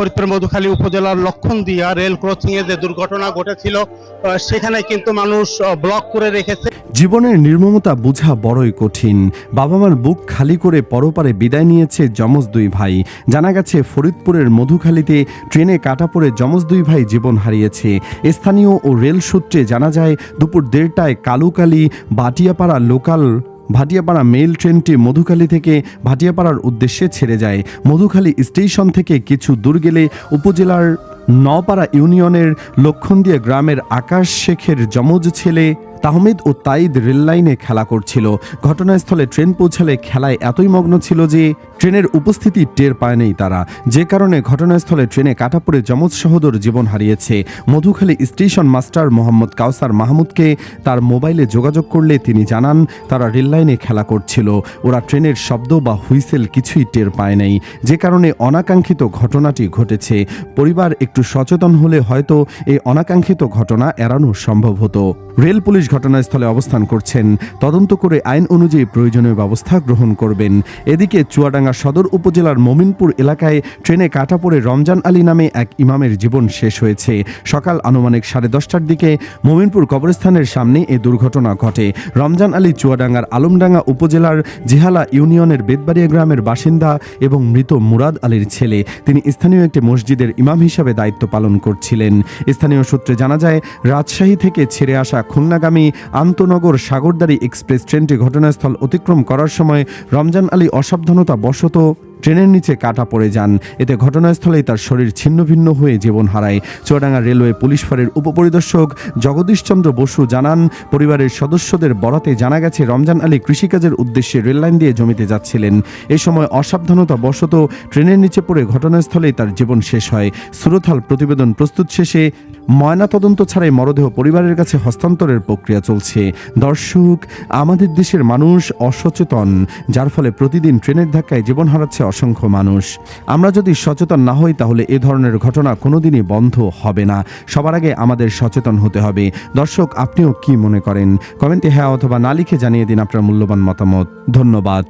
ফরিদপুর মধুখালী উপজেলার Lakshmandia rail crossing এ যে দুর্ঘটনা ঘটেছিল সেখানে কিন্তু মানুষ ব্লক করে রেখেছে। জীবনের নির্মমতা বোঝা বড়ই কঠিন। বাবা মার বুক খালি করে পরপারে বিদায় নিয়েছে যমজ দুই ভাই। জানা গেছে ফরিদপুরের মধুখালীতে ট্রেনে কাটা পড়ে যমজ দুই ভাই জীবন হারিয়েছে। স্থানীয় ও রেল সূত্রে জানা যায় দুপুর 1:30টায় কালুকালী ভাটিয়াপাড়া মেইল ট্রেনটি মধুখালী থেকে ভাটিয়াপাড়ার উদ্দেশ্যে ছেড়ে যায়। মধুখালী স্টেশন থেকে কিছু দূর গেলে উপজেলার নপাড়া ইউনিয়নের লক্ষণদিয়া গ্রামের আকাশ শেখের যমজ ছেলে তাহমিদ ও তাইদ রেললাইনে খেলা করছিল। ঘটনাস্থলে ট্রেন পৌঁছালে খেলায় এতই মগ্ন ছিল যে ট্রেনের উপস্থিতি টের পায়নি তারা, যে কারণে ঘটনাস্থলে ট্রেনে কাটা পড়ে যমজ সহোদর জীবন হারিয়েছে। মধুখালী স্টেশন মাস্টার মোহাম্মদ কাউসার মাহমুদকে তার মোবাইলে যোগাযোগ করলে তিনি জানান তারা রেললাইনে খেলা করছিল। ওরা ট্রেনের শব্দ বা হুইসেল কিছুই টের পায় নাই, যে কারণে অনাকাঙ্ক্ষিত ঘটনাটি ঘটেছে। পরিবার একটু সচেতন হলে হয়তো এই অনাকাঙ্ক্ষিত ঘটনা এড়ানো সম্ভব হতো। রেল পুলিশ ঘটনাস্থলে অবস্থান করছেন, তদন্ত করে আইন অনুযায়ী প্রয়োজনীয় ব্যবস্থা গ্রহণ করবেন। এদিকে চুয়াডাঙ্গা সদর উপজেলার মমিনপুর এলাকায় ট্রেনে কাটা পড়ে রমজান আলী নামে এক ইমামের জীবন শেষ হয়েছে। সকাল আনুমানিক 10:30টার দিকে মমিনপুর কবরস্থানের সামনে এ দুর্ঘটনা ঘটে। রমজান আলী চুয়াডাঙ্গার আলমডাঙ্গা উপজেলার জিহালা ইউনিয়নের বেদবাড়িয়া গ্রামের বাসিন্দা এবং মৃত মুরাদ আলীর ছেলে। তিনি স্থানীয় একটি মসজিদের ইমাম হিসাবে দায়িত্ব পালন করছিলেন। স্থানীয় সূত্রে জানা যায় রাজশাহী থেকে ছেড়ে আসা খুলনাগামী আন্তনগর সাগরদাড়ি এক্সপ্রেস ট্রেনটি ঘটনাস্থল অতিক্রম করার সময় রমজান আলী অসাবধানতা বশত ট্রেনের নিচে কাটা পড়ে যান। এতে ঘটনাস্থলেই তার শরীর ছিন্নভিন্ন হয়ে জীবন হারায়। চুয়াডাঙ্গা রেলওয়ে পুলিশ ফাঁড়ির উপপরিদর্শক জগদীশচন্দ্র বসু জানান, পরিবারের সদস্যদের বরাতে জানা গেছে রমজান আলী কৃষিকাজের উদ্দেশ্যে রেললাইন দিয়ে জমিতে যাচ্ছিলেন। এ সময় অসাবধানতা বশত ট্রেনের নিচে পড়ে ঘটনাস্থলেই তার জীবন শেষ হয়। সুরতহাল প্রতিবেদন প্রস্তুত শেষে ময়নাতদন্ত ছাড়াই মরদেহ পরিবারের কাছে হস্তান্তরের প্রক্রিয়া চলছে। দর্শক, আমাদের দেশের মানুষ অসচেতন, যার ফলে প্রতিদিন ট্রেনের ধাক্কায় জীবন হারাচ্ছে অসংখ্য মানুষ। আমরা যদি সচেতন না হই তাহলে এ ধরনের ঘটনা কোনোদিনই বন্ধ হবে না। সবার আগে আমাদের সচেতন হতে হবে। দর্শক, আপনিও কি মনে করেন? কমেন্টে হ্যাঁ অথবা না লিখে জানিয়ে দিন আপনার মূল্যবান মতামত। ধন্যবাদ।